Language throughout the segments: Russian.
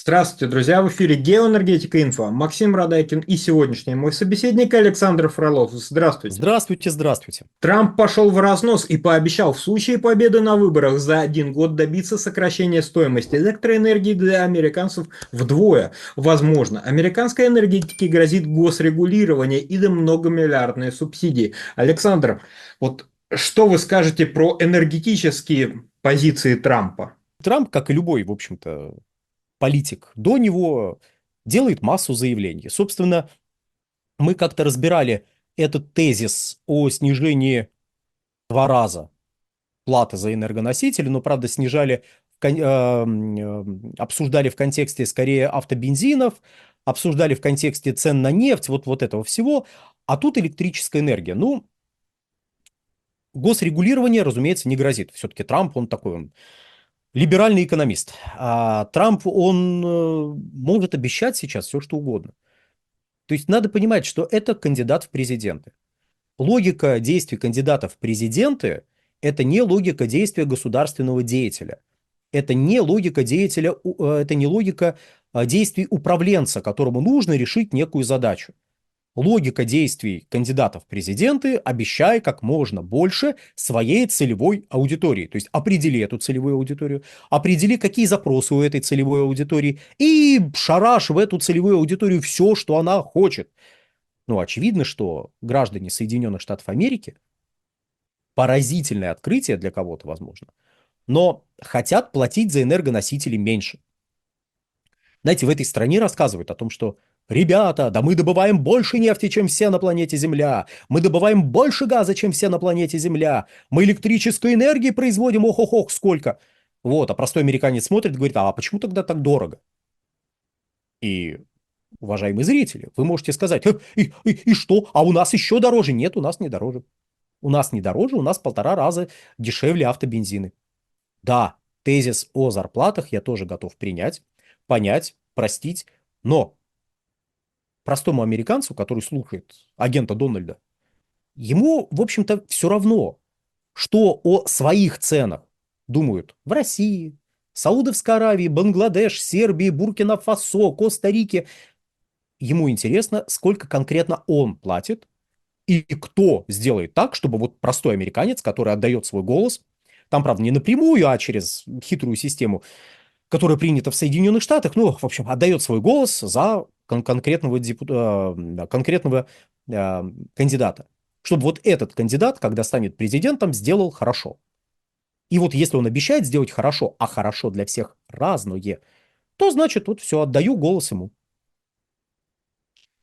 Здравствуйте, друзья! В эфире Геоэнергетика Инфо. Максим Радайкин и сегодняшний мой собеседник Александр Фролов. Здравствуйте! Здравствуйте, здравствуйте. Трамп пошел в разнос и пообещал в случае победы на выборах за 1 год добиться сокращения стоимости электроэнергии для американцев вдвое. Возможно, американской энергетике грозит госрегулирование или многомиллиардные субсидии. Александр, вот что вы скажете про энергетические позиции Трампа? Трамп, как и любой, в общем-то, политик до него, делает массу заявлений. Собственно, мы как-то разбирали этот тезис о снижении в 2 раза платы за энергоносители, но, правда, снижали, обсуждали в контексте скорее автобензинов, обсуждали в контексте цен на нефть, вот этого всего, а тут электрическая энергия. Ну, госрегулирование, разумеется, не грозит. Все-таки Трамп, он такой, он либеральный экономист. А Трамп, он может обещать сейчас все, что угодно. То есть надо понимать, что это кандидат в президенты. Логика действий кандидатов в президенты – это не логика действия государственного деятеля. Это не логика деятеля, это не логика действий управленца, которому нужно решить некую задачу. Логика действий кандидатов в президенты – обещай как можно больше своей целевой аудитории. То есть определи эту целевую аудиторию, определи, какие запросы у этой целевой аудитории, и шараш в эту целевую аудиторию все, что она хочет. Ну, очевидно, что граждане Соединенных Штатов Америки – поразительное открытие для кого-то, возможно, но хотят платить за энергоносители меньше. Знаете, в этой стране рассказывают о том, что ребята, да мы добываем больше нефти, чем все на планете Земля. Мы добываем больше газа, чем все на планете Земля. Мы электрической энергии производим, ох-ох-ох, сколько. Вот, а простой американец смотрит и говорит, а почему тогда так дорого? И, уважаемые зрители, вы можете сказать, и что? А у нас еще дороже? Нет, у нас не дороже. У нас не дороже, у нас в 1,5 раза дешевле автобензины. Да, тезис о зарплатах я тоже готов принять, понять, простить, но простому американцу, который слушает агента Дональда, ему, в общем-то, все равно, что о своих ценах думают в России, Саудовской Аравии, Бангладеш, Сербии, Буркина-Фасо, Коста-Рике. Ему интересно, сколько конкретно он платит и кто сделает так, чтобы вот простой американец, который отдает свой голос, там, правда, не напрямую, а через хитрую систему, которая принята в Соединенных Штатах, ну, в общем, отдает свой голос за конкретного кандидата. Чтобы вот этот кандидат, когда станет президентом, сделал хорошо. И вот если он обещает сделать хорошо, а хорошо для всех разное, то значит, вот все, отдаю голос ему.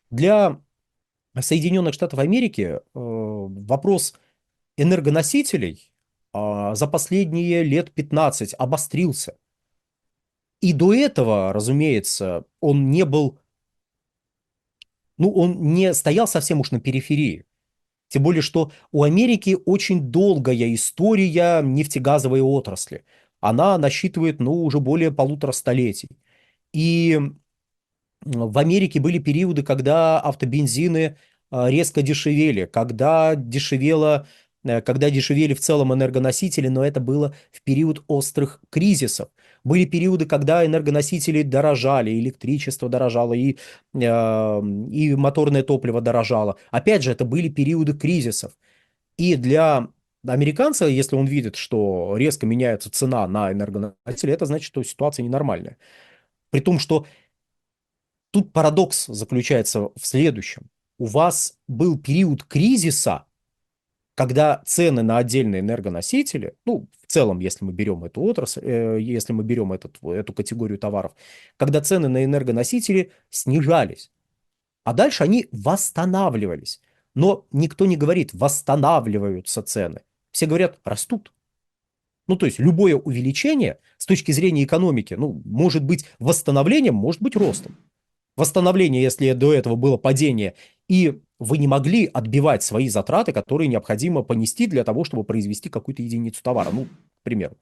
Для Соединенных Штатов Америки вопрос энергоносителей за последние лет 15 обострился. И до этого, разумеется, он не был, ну, он не стоял совсем уж на периферии. Тем более, что у Америки очень долгая история нефтегазовой отрасли. Она насчитывает, ну, уже более 1,5 столетий. И в Америке были периоды, когда автобензины резко дешевели, когда дешевели в целом энергоносители, но это было в период острых кризисов. Были периоды, когда энергоносители дорожали, электричество дорожало, и моторное топливо дорожало. Опять же, это были периоды кризисов. И для американца, если он видит, что резко меняется цена на энергоносители, это значит, что ситуация ненормальная. При том, что тут парадокс заключается в следующем. У вас был период кризиса, когда цены на отдельные энергоносители, ну, в целом, если мы берем эту отрасль, если мы берем эту категорию товаров, когда цены на энергоносители снижались, а дальше они восстанавливались. Но никто не говорит, восстанавливаются цены. Все говорят, растут. Ну, то есть любое увеличение с точки зрения экономики, ну, может быть восстановлением, может быть ростом. Восстановление, если до этого было падение, и вы не могли отбивать свои затраты, которые необходимо понести для того, чтобы произвести какую-то единицу товара, ну, к примеру.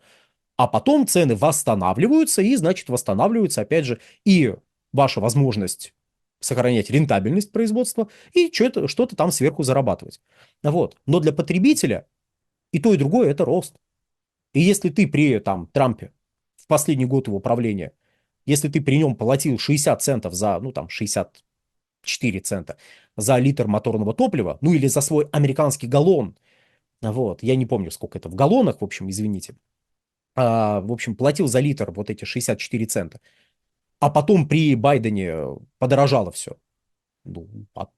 А потом цены восстанавливаются, и, значит, восстанавливается, опять же, и ваша возможность сохранять рентабельность производства, и что-то там сверху зарабатывать. Вот. Но для потребителя и то, и другое – это рост. И если ты при там, Трампе в последний год его правления Если ты при нем платил 60 центов за, ну там 64 цента за литр моторного топлива, ну или за свой американский галлон, вот, я не помню, сколько это в галлонах, в общем, извините, в общем, платил за литр вот эти 64 цента, а потом при Байдене подорожало все. Ну,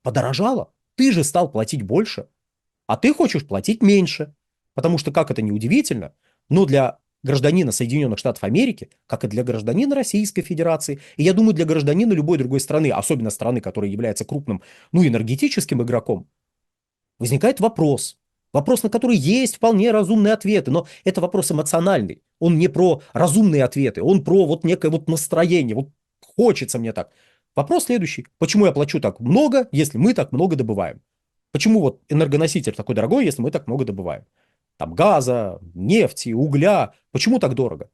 подорожало. Ты же стал платить больше, а ты хочешь платить меньше. Потому что, как это ни удивительно, но для гражданина Соединенных Штатов Америки, как и для гражданина Российской Федерации, и я думаю, для гражданина любой другой страны, особенно страны, которая является крупным, ну, энергетическим игроком, возникает вопрос. Вопрос, на который есть вполне разумные ответы, но это вопрос эмоциональный. Он не про разумные ответы, он про вот некое вот настроение. Вот хочется мне так. Вопрос следующий. Почему я плачу так много, если мы так много добываем? Почему вот энергоноситель такой дорогой, если мы так много добываем? Там газа, нефти, угля. Почему так дорого?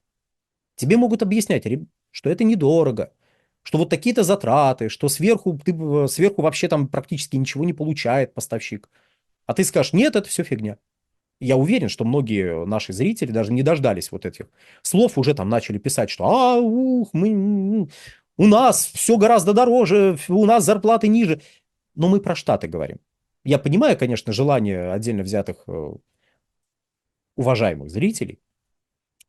Тебе могут объяснять, что это недорого, что вот такие-то затраты, что сверху вообще там практически ничего не получает поставщик. А ты скажешь, нет, это все фигня. Я уверен, что многие наши зрители даже не дождались вот этих слов, уже там начали писать, что у нас все гораздо дороже, у нас зарплаты ниже. Но мы про Штаты говорим. Я понимаю, конечно, желание отдельно взятых уважаемых зрителей,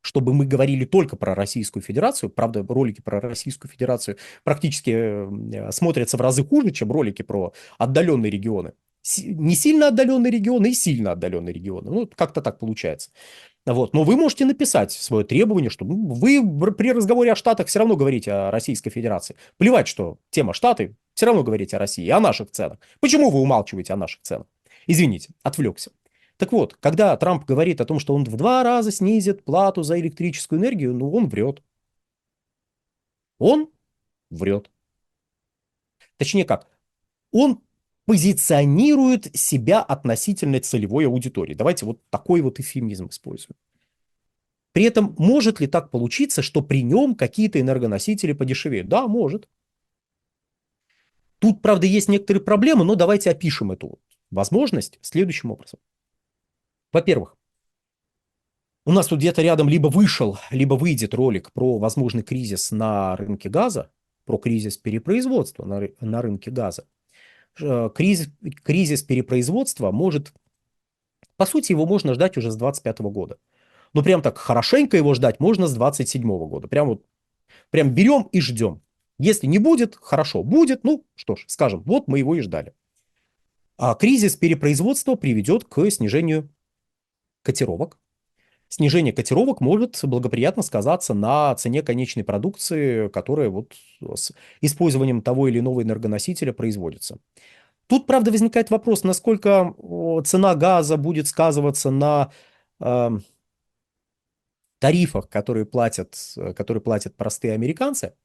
чтобы мы говорили только про Российскую Федерацию. Правда, ролики про Российскую Федерацию практически смотрятся в разы хуже, чем ролики про отдаленные регионы. Не сильно отдаленные регионы и сильно отдаленные регионы. Ну, как-то так получается. Вот. Но вы можете написать свое требование, что вы при разговоре о Штатах все равно говорите о Российской Федерации. Плевать, что тема Штаты, все равно говорите о России, о наших ценах. Почему вы умалчиваете о наших ценах? Извините, отвлекся. Так вот, когда Трамп говорит о том, что он в 2 раза снизит плату за электрическую энергию, ну, он врет. Он врет. Точнее как, он позиционирует себя относительно целевой аудитории. Давайте вот такой вот эвфемизм используем. При этом может ли так получиться, что при нем какие-то энергоносители подешевеют? Да, может. Тут, правда, есть некоторые проблемы, но давайте опишем эту возможность следующим образом. Во-первых, у нас тут где-то рядом либо вышел, либо выйдет ролик про возможный кризис на рынке газа, про кризис перепроизводства на рынке газа. Кризис перепроизводства может, по сути, его можно ждать уже с 2025 года. Но прям так хорошенько его ждать можно с 2027 года. Прям берем и ждем. Если не будет, хорошо. Будет, ну что ж, скажем, вот мы его и ждали. А кризис перепроизводства приведет к снижению котировок. Снижение котировок может благоприятно сказаться на цене конечной продукции, которая вот с использованием того или иного энергоносителя производится. Тут, правда, возникает вопрос, насколько цена газа будет сказываться на тарифах, которые платят простые американцы.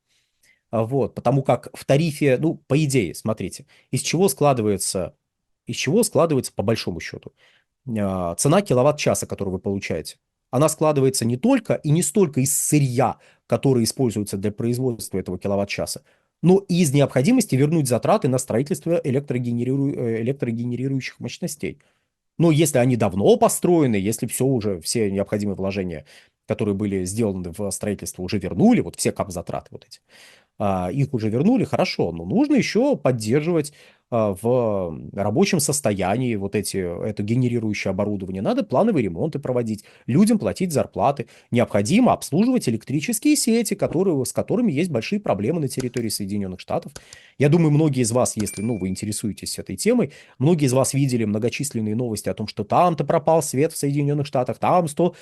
Вот, потому как в тарифе, ну, по идее, смотрите, из чего складывается по большому счету цена киловатт-часа, которую вы получаете. Она складывается не только и не столько из сырья, которое используется для производства этого киловатт-часа, но и из необходимости вернуть затраты на строительство электрогенерирующих мощностей. Но если они давно построены, если все необходимые вложения, которые были сделаны в строительство, уже вернули, вот все капзатраты вот эти, их уже вернули, хорошо, но нужно еще поддерживать в рабочем состоянии это генерирующее оборудование. Надо плановые ремонты проводить, людям платить зарплаты. Необходимо обслуживать электрические сети, с которыми есть большие проблемы на территории Соединенных Штатов. Я думаю, многие из вас, если вы интересуетесь этой темой, многие из вас видели многочисленные новости о том, что там-то пропал свет в Соединенных Штатах, там 100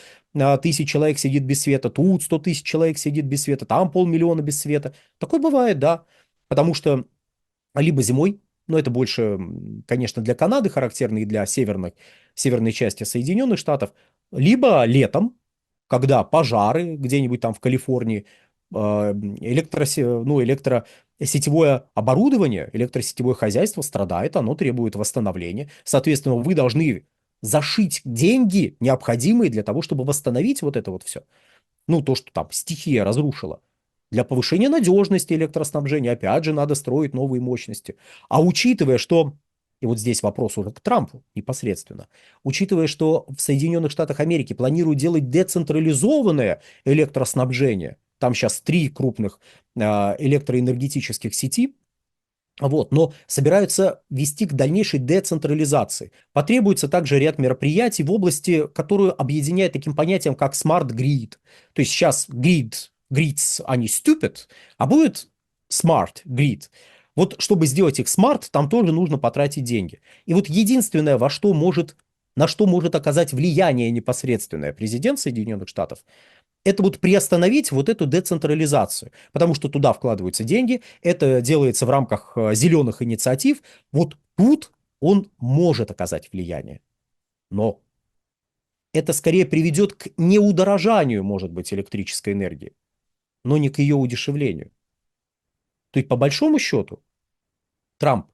тысяч человек сидит без света, тут 100 тысяч человек сидит без света, там 500 000 без света. Такое бывает, да. Потому что либо зимой, но это больше, конечно, для Канады характерно и для северной части Соединенных Штатов, либо летом, когда пожары где-нибудь там в Калифорнии, электросетевое оборудование, электросетевое хозяйство страдает, оно требует восстановления. Соответственно, вы должны зашить деньги, необходимые для того, чтобы восстановить вот это вот все. Ну, то, что там стихия разрушила. Для повышения надежности электроснабжения, опять же, надо строить новые мощности. А учитывая, что, и вот здесь вопрос уже к Трампу непосредственно, учитывая, что в Соединенных Штатах Америки планируют делать децентрализованное электроснабжение, Там сейчас три крупных электроэнергетических сети, вот, но собираются вести к дальнейшей децентрализации. Потребуется также ряд мероприятий в области, которую объединяет таким понятием, как smart grid. То есть сейчас grids, они stupid, а будет smart grid. Вот чтобы сделать их smart, там тоже нужно потратить деньги. И вот единственное, на что может оказать влияние непосредственное президент Соединенных Штатов, это вот приостановить вот эту децентрализацию, потому что туда вкладываются деньги, это делается в рамках зеленых инициатив. Вот тут он может оказать влияние, но это скорее приведет к неудорожанию, может быть, электрической энергии, но не к ее удешевлению. То есть, по большому счету, Трамп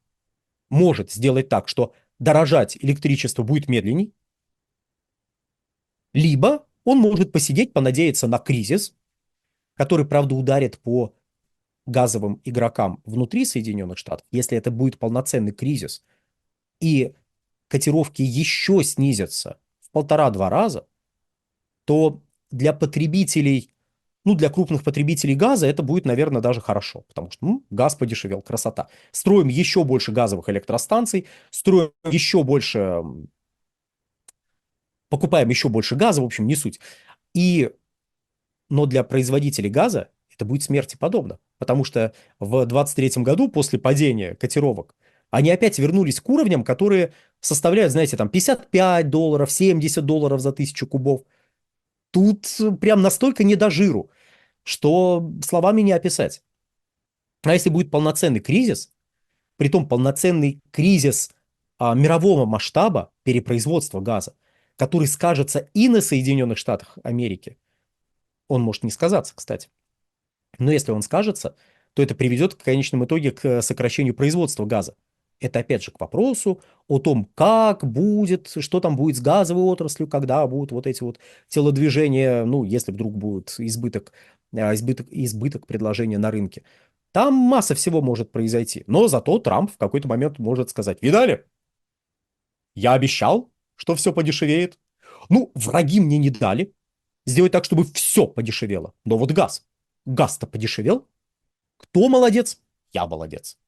может сделать так, что дорожать электричество будет медленней, либо он может посидеть, понадеяться на кризис, который, правда, ударит по газовым игрокам внутри Соединенных Штатов, если это будет полноценный кризис, и котировки еще снизятся в полтора-два раза, то для потребителей, ну, для крупных потребителей газа это будет, наверное, даже хорошо, потому что газ подешевел, красота. Строим еще больше газовых электростанций, строим еще больше, покупаем еще больше газа, в общем, не суть. Но для производителей газа это будет смерти подобно, потому что в 2023 году, после падения котировок, они опять вернулись к уровням, которые составляют, знаете, там $55, $70 за 1000 кубов. Тут прям настолько не до жиру, что словами не описать. А если будет полноценный кризис, притом полноценный кризис мирового масштаба перепроизводства газа, который скажется и на Соединенных Штатах Америки, он может не сказаться, кстати. Но если он скажется, то это приведет в конечном итоге к сокращению производства газа. Это опять же к вопросу о том, как будет, что там будет с газовой отраслью, когда будут вот эти вот телодвижения, ну, если вдруг будет избыток предложения на рынке. Там масса всего может произойти. Но зато Трамп в какой-то момент может сказать: видали, я обещал, что все подешевеет. Ну, враги мне не дали сделать так, чтобы все подешевело. Но вот газ-то подешевел. Кто молодец? Я молодец.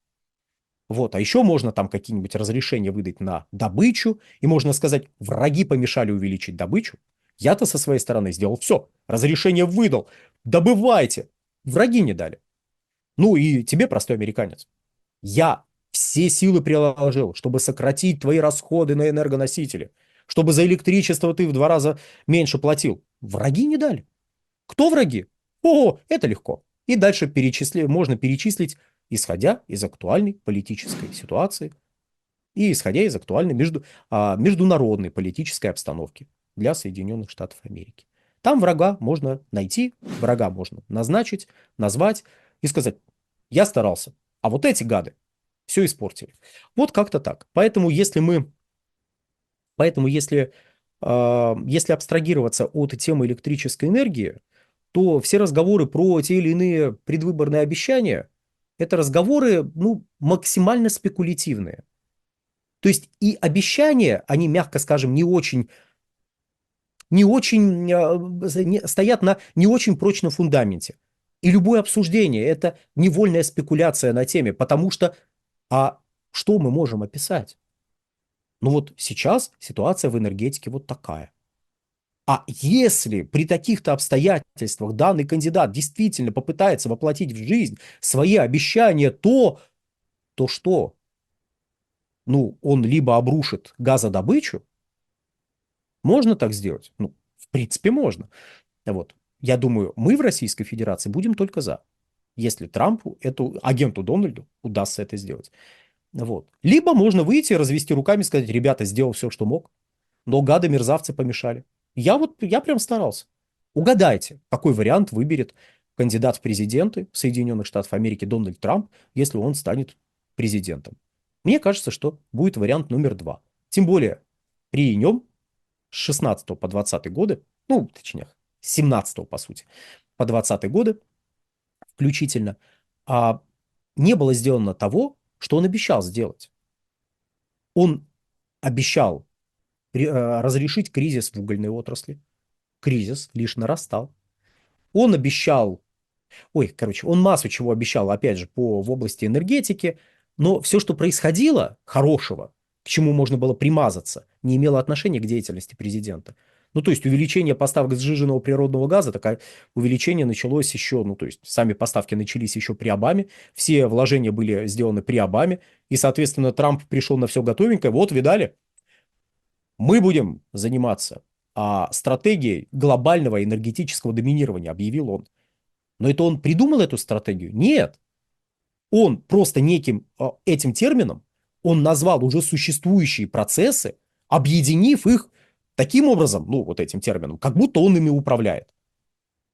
Вот, а еще можно там какие-нибудь разрешения выдать на добычу, и можно сказать, враги помешали увеличить добычу. Я-то со своей стороны сделал все, разрешение выдал, добывайте. Враги не дали. Ну и тебе, простой американец, я все силы приложил, чтобы сократить твои расходы на энергоносители, чтобы за электричество ты в 2 раза меньше платил. Враги не дали. Кто враги? О, это легко. И дальше можно перечислить, исходя из актуальной политической ситуации и исходя из актуальной международной политической обстановки для Соединенных Штатов Америки. Там врага можно найти, врага можно назначить, назвать и сказать: я старался, а вот эти гады все испортили. Вот как-то так. Если абстрагироваться от темы электрической энергии, то все разговоры про те или иные предвыборные обещания — это разговоры, ну, максимально спекулятивные. То есть и обещания, они, мягко скажем, стоят на не очень прочном фундаменте. И любое обсуждение — это невольная спекуляция на теме, потому что, а что мы можем описать? Ну вот сейчас ситуация в энергетике вот такая. А если при таких-то обстоятельствах данный кандидат действительно попытается воплотить в жизнь свои обещания, то что? Ну, он либо обрушит газодобычу, можно так сделать? Ну, в принципе, можно. Вот. Я думаю, мы в Российской Федерации будем только за, если Трампу, агенту Дональду, удастся это сделать. Вот. Либо можно выйти, развести руками, сказать: ребята, сделал все, что мог, но гады-мерзавцы помешали. Я прям старался. Угадайте, какой вариант выберет кандидат в президенты Соединенных Штатов Америки Дональд Трамп, если он станет президентом. Мне кажется, что будет вариант номер 2. Тем более, при нем с 16 по 20 годы, ну, точнее, с 17 по сути, по 20 годы включительно, а, не было сделано того, что он обещал сделать. Он обещал разрешить кризис в угольной отрасли. Кризис лишь нарастал. Он обещал Ой, короче, он массу чего обещал, опять же, в области энергетики, но все, что происходило хорошего, к чему можно было примазаться, не имело отношения к деятельности президента. Ну, то есть увеличение поставок сжиженного природного газа, такое увеличение началось еще, ну, то есть сами поставки начались еще при Обаме, все вложения были сделаны при Обаме, и, соответственно, Трамп пришел на все готовенькое. Вот, видали, мы будем заниматься стратегией глобального энергетического доминирования, объявил он. Но это он придумал эту стратегию? Нет. Он просто неким этим термином, он назвал уже существующие процессы, объединив их таким образом, ну, вот этим термином, как будто он ими управляет.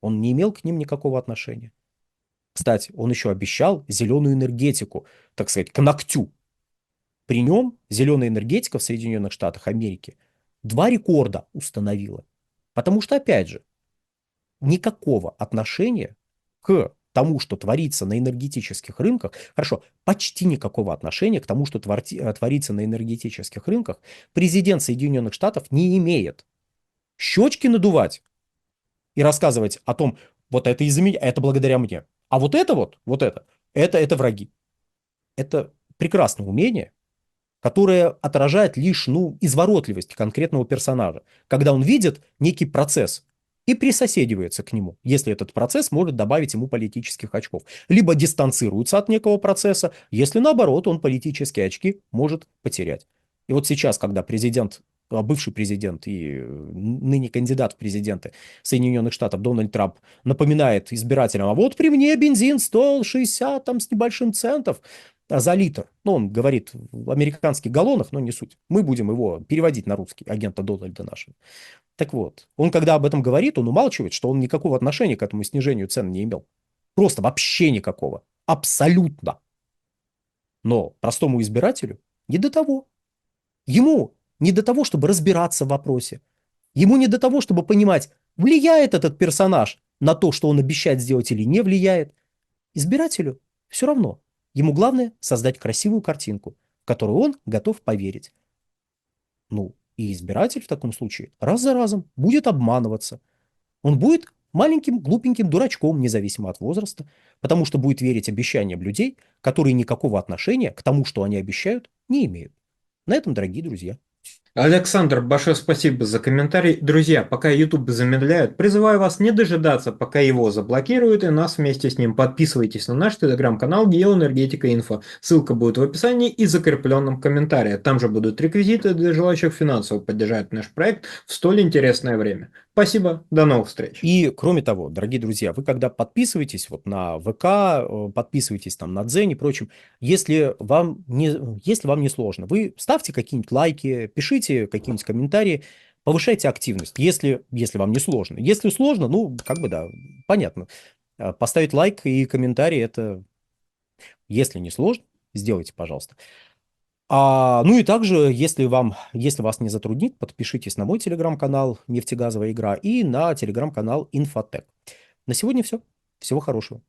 Он не имел к ним никакого отношения. Кстати, он еще обещал зеленую энергетику, так сказать, к ногтю. При нем зеленая энергетика в Соединенных Штатах Америки 2 рекорда установила. Потому что, опять же, никакого отношения к тому, что творится на энергетических рынках, хорошо, почти никакого отношения к тому, что творится на энергетических рынках, президент Соединенных Штатов не имеет. Щечки надувать и рассказывать о том, вот это из-за меня, это благодаря мне. А вот это враги. Это прекрасное умение, которое отражает лишь, ну, изворотливость конкретного персонажа, когда он видит некий процесс и присоседивается к нему, если этот процесс может добавить ему политических очков. Либо дистанцируется от некого процесса, если наоборот он политические очки может потерять. И вот сейчас, когда бывший президент и ныне кандидат в президенты Соединенных Штатов Дональд Трамп напоминает избирателям, а вот при мне бензин стоил 60 там, с небольшим центов за литр. Ну, он говорит в американских галлонах, но не суть. Мы будем его переводить на русский, агента Дональда нашего. Так вот, он когда об этом говорит, он умалчивает, что он никакого отношения к этому снижению цен не имел. Просто вообще никакого. Абсолютно. Но простому избирателю не до того. Ему не до того, чтобы разбираться в вопросе. Ему не до того, чтобы понимать, влияет этот персонаж на то, что он обещает сделать или не влияет. Избирателю все равно. Ему главное создать красивую картинку, в которую он готов поверить. Ну, и избиратель в таком случае раз за разом будет обманываться. Он будет маленьким, глупеньким дурачком, независимо от возраста, потому что будет верить обещаниям людей, которые никакого отношения к тому, что они обещают, не имеют. На этом, дорогие друзья. Александр, большое спасибо за комментарий. Друзья, пока YouTube замедляют, призываю вас не дожидаться, пока его заблокируют, и нас вместе с ним. Подписывайтесь на наш телеграм-канал Геоэнергетика Инфо. Ссылка будет в описании и закрепленном комментарии. Там же будут реквизиты для желающих финансово поддержать наш проект в столь интересное время. Спасибо, до новых встреч. И, кроме того, дорогие друзья, вы когда подписываетесь вот на ВК, подписываетесь там на Дзен и прочем, если вам не сложно, вы ставьте какие-нибудь лайки, пишите какие-нибудь комментарии, повышайте активность, если вам не сложно. Если сложно, ну, как бы да, понятно. Поставить лайк и комментарий, это, если не сложно, сделайте, пожалуйста. Ну и также, если вас не затруднит, подпишитесь на мой телеграм-канал «Нефтегазовая игра» и на телеграм-канал «Инфотек». На сегодня все. Всего хорошего.